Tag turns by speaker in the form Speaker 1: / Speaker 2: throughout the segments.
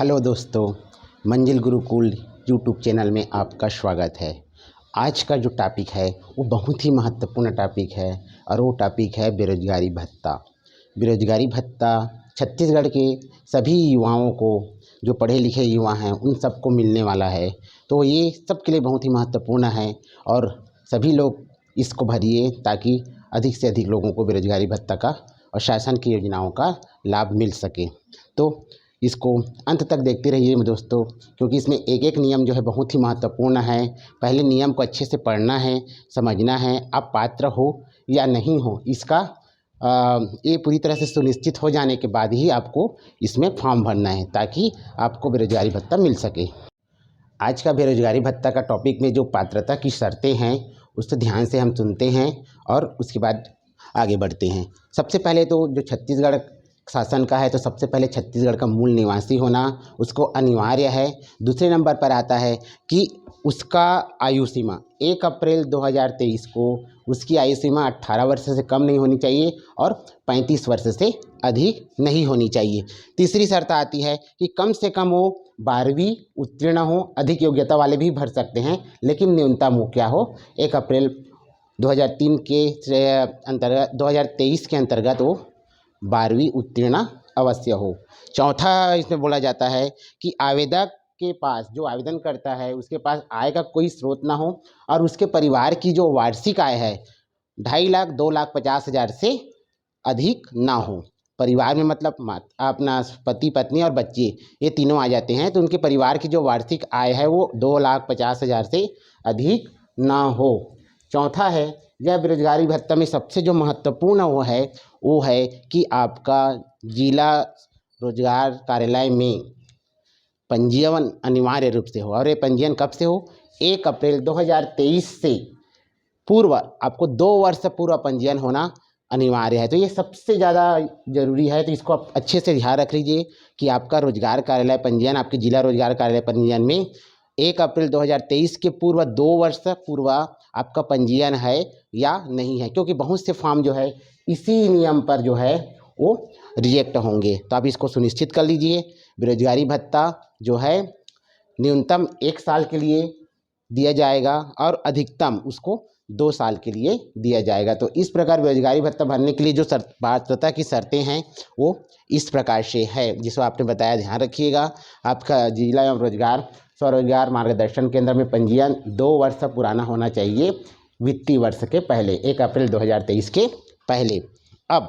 Speaker 1: Hello दोस्तों, मंजिल Gurukul YouTube channel में आपका स्वागत है। आज का जो टॉपिक है वो बहुत ही महत्वपूर्ण टॉपिक है और वो टॉपिक है बेरोजगारी भत्ता। बेरोजगारी भत्ता छत्तीसगढ़ के सभी युवाओं को, जो पढ़े लिखे युवा हैं, उन सबको मिलने वाला है। तो ये सबके लिए बहुत ही महत्वपूर्ण है और सभी लोग इसको भरिए ताकि अधिक से अधिक लोगों को बेरोजगारी भत्ता का और शासन की योजनाओं का लाभ मिल सके। तो इसको अंत तक देखते रहिए दोस्तों, क्योंकि इसमें एक एक नियम जो है बहुत ही महत्वपूर्ण है। पहले नियम को अच्छे से पढ़ना है, समझना है, आप पात्र हो या नहीं हो इसका ये पूरी तरह से सुनिश्चित हो जाने के बाद ही आपको इसमें फॉर्म भरना है ताकि आपको बेरोजगारी भत्ता मिल सके। आज का बेरोजगारी भत्ता का टॉपिक में जो पात्रता की शर्तें हैं उसको ध्यान से हम सुनते हैं और उसके बाद आगे बढ़ते हैं। सबसे पहले तो जो छत्तीसगढ़ शासन का है, तो सबसे पहले छत्तीसगढ़ का मूल निवासी होना उसको अनिवार्य है। दूसरे नंबर पर आता है कि उसका आयु सीमा 1 अप्रैल 2023 को उसकी आयु सीमा 18 वर्ष से कम नहीं होनी चाहिए और 35 वर्ष से अधिक नहीं होनी चाहिए। तीसरी शर्त आती है कि कम से कम वो 12वीं उत्तीर्ण हो। अधिक योग्यता वाले भी भर सकते हैं, लेकिन न्यूनतम वो क्या हो, 1 अप्रैल 2003 के अंतर्गत 2023 के अंतर्गत वो 12वीं उत्तीर्ण अवश्य हो। चौथा इसमें बोला जाता है कि आवेदक के पास, जो आवेदन करता है, उसके पास आय का कोई स्रोत ना हो और उसके परिवार की जो वार्षिक आय है 2.5 लाख 2,50,000 से अधिक ना हो। परिवार में मतलब अपना पति पत्नी और बच्चे, ये तीनों आ जाते हैं। तो उनके परिवार की जो वार्षिक आय है वो 2,50,000 से अधिक ना हो। चौथा है, यह बेरोजगारी भत्ता में सबसे जो महत्वपूर्ण वो है कि आपका जिला रोजगार कार्यालय में पंजीयन अनिवार्य रूप से हो। और ये पंजीयन कब से हो, 1 अप्रैल 2023 से पूर्व आपको 2 वर्ष पूर्व पंजीयन होना अनिवार्य है। तो ये सबसे ज़्यादा ज़रूरी है, तो इसको आप अच्छे से ध्यान रख लीजिए कि आपका रोजगार कार्यालय पंजीयन, आपके जिला रोजगार कार्यालय पंजीयन में 1 अप्रैल 2023 के पूर्व 2 वर्ष पूर्व आपका पंजीयन है या नहीं है, क्योंकि बहुत से फॉर्म जो है इसी नियम पर जो है वो रिजेक्ट होंगे। तो आप इसको सुनिश्चित कर लीजिए। बेरोजगारी भत्ता जो है न्यूनतम 1 साल के लिए दिया जाएगा और अधिकतम उसको 2 साल के लिए दिया जाएगा। तो इस प्रकार बेरोजगारी भत्ता भरने के लिए जो पात्रता की शर्तें हैं वो इस प्रकार से है, जिसको आपने बताया, ध्यान रखिएगा। आपका जिला एवं रोजगार स्वरोजगार मार्गदर्शन केंद्र में पंजीयन 2 वर्ष पुराना होना चाहिए, वित्तीय वर्ष के पहले, 1 अप्रैल 2023 के पहले। अब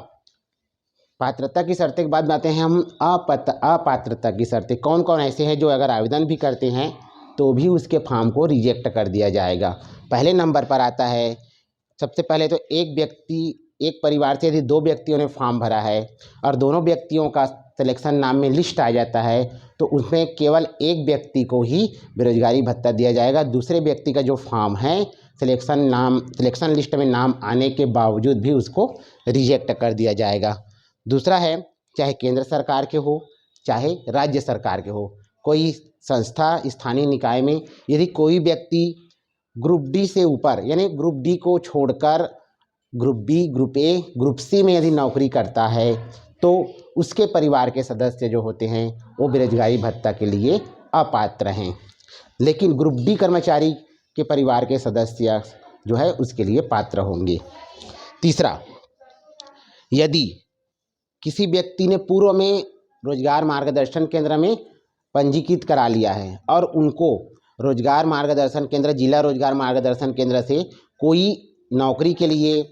Speaker 1: पात्रता की शर्तें के बाद आते हैं हम अपात्रता की शर्तें। कौन कौन ऐसे हैं जो अगर आवेदन भी करते हैं तो भी उसके फॉर्म को रिजेक्ट कर दिया जाएगा। पहले नंबर पर आता है, सबसे पहले तो एक परिवार से यदि 2 व्यक्तियों ने फॉर्म भरा है और दोनों व्यक्तियों का सिलेक्शन नाम में लिस्ट आ जाता है, तो उसमें केवल एक व्यक्ति को ही बेरोजगारी भत्ता दिया जाएगा। दूसरे व्यक्ति का जो फॉर्म है सिलेक्शन लिस्ट में नाम आने के बावजूद भी उसको रिजेक्ट कर दिया जाएगा। दूसरा है, चाहे केंद्र सरकार के हो चाहे राज्य सरकार के हो, कोई संस्था स्थानीय निकाय में यदि कोई व्यक्ति ग्रुप डी से ऊपर, यानी ग्रुप डी को छोड़कर group B, group A, group C में यदि नौकरी करता है तो उसके परिवार के सदस्य जो होते हैं वो बेरोजगारी भत्ता के लिए अपात्र हैं, लेकिन ग्रुप डी कर्मचारी के परिवार के सदस्य जो है उसके लिए पात्र होंगे। तीसरा, यदि किसी व्यक्ति ने पूर्व में रोजगार मार्गदर्शन केंद्र में पंजीकृत करा लिया है और उनको रोजगार मार्गदर्शन केंद्र, जिला रोजगार मार्गदर्शन केंद्र से कोई नौकरी के लिए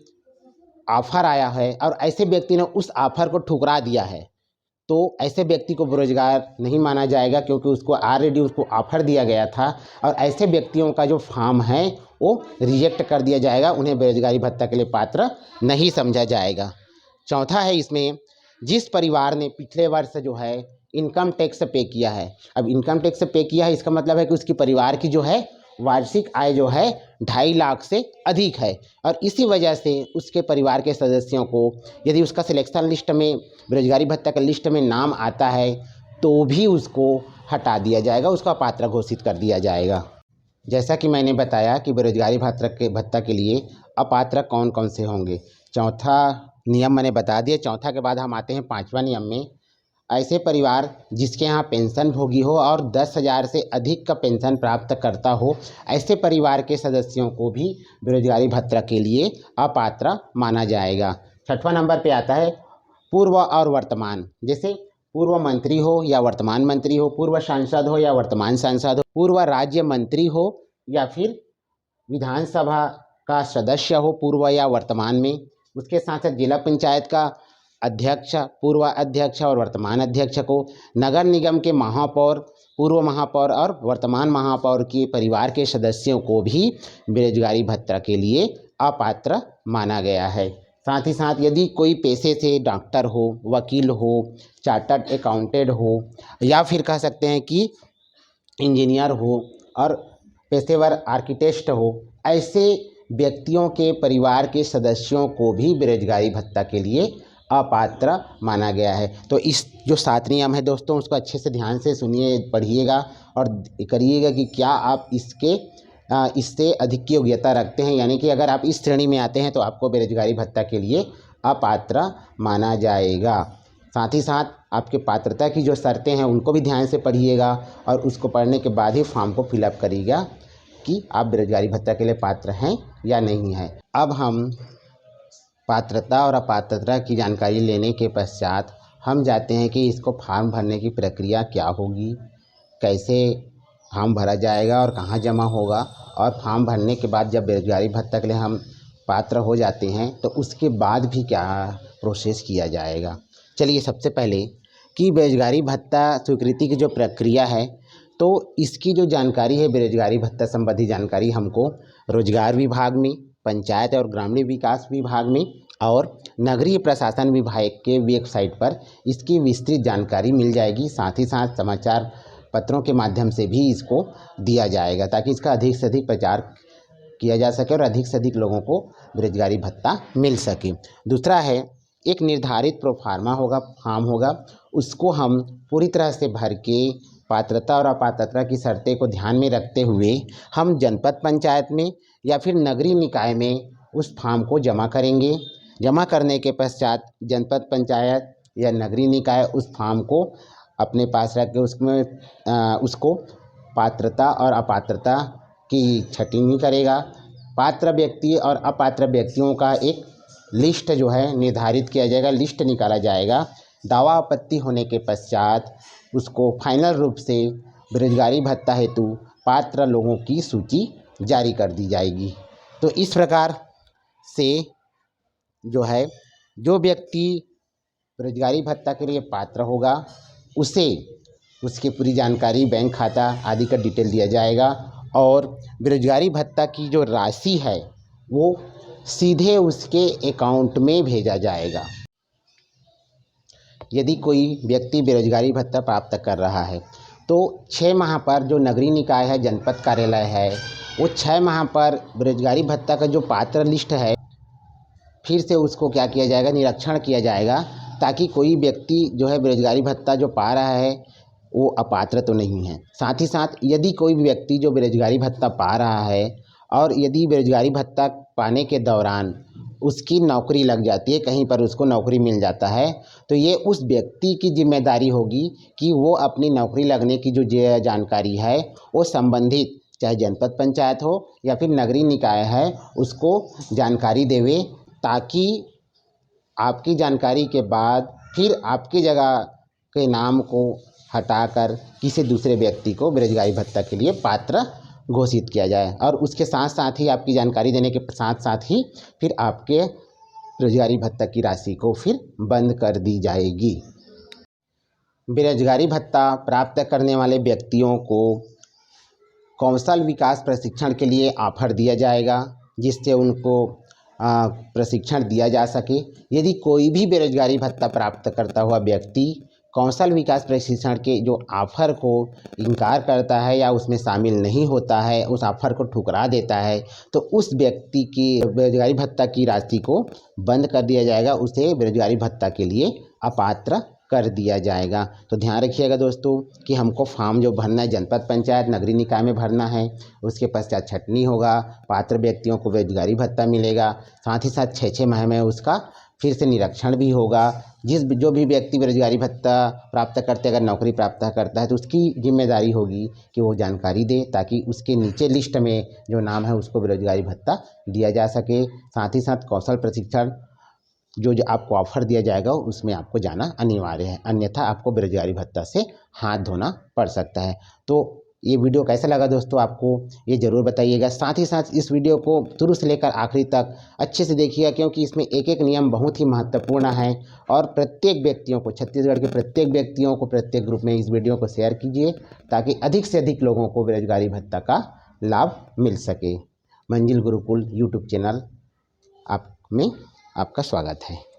Speaker 1: ऑफर आया है और ऐसे व्यक्ति ने उस ऑफर को ठुकरा दिया है, तो ऐसे व्यक्ति को बेरोजगार नहीं माना जाएगा, क्योंकि उसको ऑलरेडी उसको ऑफर दिया गया था और ऐसे व्यक्तियों का जो फॉर्म है वो रिजेक्ट कर दिया जाएगा, उन्हें बेरोजगारी भत्ता के लिए पात्र नहीं समझा जाएगा। चौथा है, इसमें जिस परिवार ने पिछले वर्ष जो है इनकम टैक्स पे किया है। अब इनकम टैक्स पे किया है, इसका मतलब है कि उसकी परिवार की जो है वार्षिक आय जो है 2.5 लाख से अधिक है और इसी वजह से उसके परिवार के सदस्यों को यदि उसका सिलेक्शन लिस्ट में, बेरोजगारी भत्ता के लिस्ट में नाम आता है तो भी उसको हटा दिया जाएगा, उसका अपात्र घोषित कर दिया जाएगा। जैसा कि मैंने बताया कि बेरोजगारी भत्ता के लिए अपात्र कौन कौन से होंगे। चौथा नियम मैंने बता दिया। चौथा के बाद हम आते हैं 5वां नियम में। ऐसे परिवार जिसके यहाँ पेंशन भोगी हो और 10,000 से अधिक का पेंशन प्राप्त करता हो, ऐसे परिवार के सदस्यों को भी बेरोजगारी भत्ता के लिए अपात्र माना जाएगा। 6वां नंबर पे आता है पूर्व और वर्तमान। जैसे पूर्व मंत्री हो या वर्तमान मंत्री हो, पूर्व सांसद हो या वर्तमान सांसद हो, पूर्व राज्य मंत्री हो या फिर विधानसभा का सदस्य हो पूर्व या वर्तमान में। उसके साथ साथ जिला पंचायत का अध्यक्ष, पूर्व अध्यक्ष और वर्तमान अध्यक्ष को, नगर निगम के महापौर, पूर्व महापौर और वर्तमान महापौर के परिवार के सदस्यों को भी बेरोजगारी भत्ता के लिए अपात्र माना गया है। साथ ही साथ यदि कोई पेशे से डॉक्टर हो, वकील हो, चार्टर्ड अकाउंटेंट हो या फिर कह सकते हैं कि इंजीनियर हो और पेशेवर आर्किटेक्ट हो, ऐसे व्यक्तियों के परिवार के सदस्यों को भी बेरोजगारी भत्ता के लिए अपात्र माना गया है। तो इस जो 7 नियम है दोस्तों, उसको अच्छे से ध्यान से सुनिए, पढ़िएगा और करिएगा कि क्या आप इससे अधिक की योग्यता रखते हैं, यानी कि अगर आप इस श्रेणी में आते हैं तो आपको बेरोजगारी भत्ता के लिए अपात्र माना जाएगा। साथ ही साथ आपके पात्रता की जो शर्तें हैं उनको भी ध्यान से पढ़िएगा और उसको पढ़ने के बाद ही फॉर्म को फिलअप करिएगा कि आप बेरोजगारी भत्ता के लिए पात्र हैं या नहीं हैं। अब हम पात्रता और अपात्रता की जानकारी लेने के पश्चात हम जाते हैं कि इसको फॉर्म भरने की प्रक्रिया क्या होगी, कैसे फॉर्म भरा जाएगा और कहाँ जमा होगा, और फॉर्म भरने के बाद जब बेरोजगारी भत्ता के लिए हम पात्र हो जाते हैं तो उसके बाद भी क्या प्रोसेस किया जाएगा। चलिए सबसे पहले कि बेरोजगारी भत्ता स्वीकृति की जो प्रक्रिया है, तो इसकी जो जानकारी है, बेरोजगारी भत्ता संबंधी जानकारी हमको रोजगार विभाग में, पंचायत और ग्रामीण विकास विभाग में और नगरीय प्रशासन विभाग के वेबसाइट पर इसकी विस्तृत जानकारी मिल जाएगी। साथ ही साथ समाचार पत्रों के माध्यम से भी इसको दिया जाएगा ताकि इसका अधिक से अधिक प्रचार किया जा सके और अधिक से अधिक लोगों को बेरोजगारी भत्ता मिल सके। दूसरा है, एक निर्धारित प्रोफार्मा होगा, फॉर्म होगा, उसको हम पूरी तरह से भर के पात्रता और अपात्रता की शर्तें को ध्यान में रखते हुए हम जनपद पंचायत में या फिर नगरीय निकाय में उस फॉर्म को जमा करेंगे। जमा करने के पश्चात जनपद पंचायत या नगरीय निकाय उस फॉर्म को अपने पास रख के उसको पात्रता और अपात्रता की छँटनी करेगा। पात्र व्यक्ति और अपात्र व्यक्तियों का एक लिस्ट जो है निर्धारित किया जाएगा, लिस्ट निकाला जाएगा। दावा आपत्ति होने के पश्चात उसको फाइनल रूप से बेरोजगारी भत्ता हेतु पात्र लोगों की सूची जारी कर दी जाएगी। तो इस प्रकार से जो है, जो व्यक्ति बेरोजगारी भत्ता के लिए पात्र होगा उसे उसकी पूरी जानकारी, बैंक खाता आदि का डिटेल दिया जाएगा और बेरोजगारी भत्ता की जो राशि है वो सीधे उसके अकाउंट में भेजा जाएगा। यदि कोई व्यक्ति बेरोजगारी भत्ता प्राप्त कर रहा है तो 6 माह पर जो नगरीय निकाय है, जनपद कार्यालय है, वो 6 माह पर बेरोजगारी भत्ता का जो पात्र लिस्ट है फिर से उसको क्या किया जाएगा, निरीक्षण किया जाएगा ताकि कोई व्यक्ति जो है बेरोजगारी भत्ता जो पा रहा है वो अपात्र तो नहीं है। साथ ही साथ यदि कोई व्यक्ति जो बेरोजगारी भत्ता पा रहा है और यदि बेरोजगारी भत्ता पाने के दौरान उसकी नौकरी लग जाती है, कहीं पर उसको नौकरी मिल जाता है, तो ये उस व्यक्ति की जिम्मेदारी होगी कि वो अपनी नौकरी लगने की जो जानकारी है वो संबंधित चाहे जनपद पंचायत हो या फिर नगरीय निकाय है उसको जानकारी देवे, ताकि आपकी जानकारी के बाद फिर आपकी जगह के नाम को हटाकर किसी दूसरे व्यक्ति को बेरोजगारी भत्ता के लिए पात्र घोषित किया जाए और उसके साथ साथ ही आपकी जानकारी देने के साथ साथ ही फिर आपके बेरोजगारी भत्ता की राशि को फिर बंद कर दी जाएगी। बेरोजगारी भत्ता प्राप्त करने वाले व्यक्तियों को कौशल विकास प्रशिक्षण के लिए ऑफर दिया जाएगा, जिससे उनको प्रशिक्षण दिया जा सके। यदि कोई भी बेरोजगारी भत्ता प्राप्त करता हुआ व्यक्ति कौशल विकास प्रशिक्षण के जो ऑफ़र को इनकार करता है या उसमें शामिल नहीं होता है, उस ऑफ़र को ठुकरा देता है, तो उस व्यक्ति की बेरोजगारी भत्ता की राशि को बंद कर दिया जाएगा, उसे बेरोजगारी भत्ता के लिए अपात्र कर दिया जाएगा। तो ध्यान रखिएगा दोस्तों कि हमको फॉर्म जो भरना है जनपद पंचायत नगरीय निकाय में भरना है, उसके पश्चात छटनी होगा, पात्र व्यक्तियों को बेरोजगारी भत्ता मिलेगा, साथ ही साथ 6 माह में उसका फिर से निरीक्षण भी होगा। जो भी व्यक्ति बेरोजगारी भत्ता प्राप्त करते, अगर नौकरी प्राप्त करता है तो उसकी जिम्मेदारी होगी कि वो जानकारी दे, ताकि उसके नीचे लिस्ट में जो नाम है उसको बेरोजगारी भत्ता दिया जा सके। साथ ही साथ कौशल प्रशिक्षण जो आपको ऑफर दिया जाएगा उसमें आपको जाना अनिवार्य है, अन्यथा आपको बेरोजगारी भत्ता से हाथ धोना पड़ सकता है। तो ये वीडियो कैसा लगा दोस्तों आपको, ये ज़रूर बताइएगा। साथ ही साथ इस वीडियो को शुरू से लेकर आखिरी तक अच्छे से देखिएगा, क्योंकि इसमें एक एक नियम बहुत ही महत्वपूर्ण है। और प्रत्येक व्यक्तियों को, छत्तीसगढ़ के प्रत्येक व्यक्तियों को प्रत्येक ग्रुप में इस वीडियो को शेयर कीजिए, ताकि अधिक से अधिक लोगों को बेरोजगारी भत्ता का लाभ मिल सके। मंजिल गुरुकुल यूट्यूब चैनल आप में आपका स्वागत है।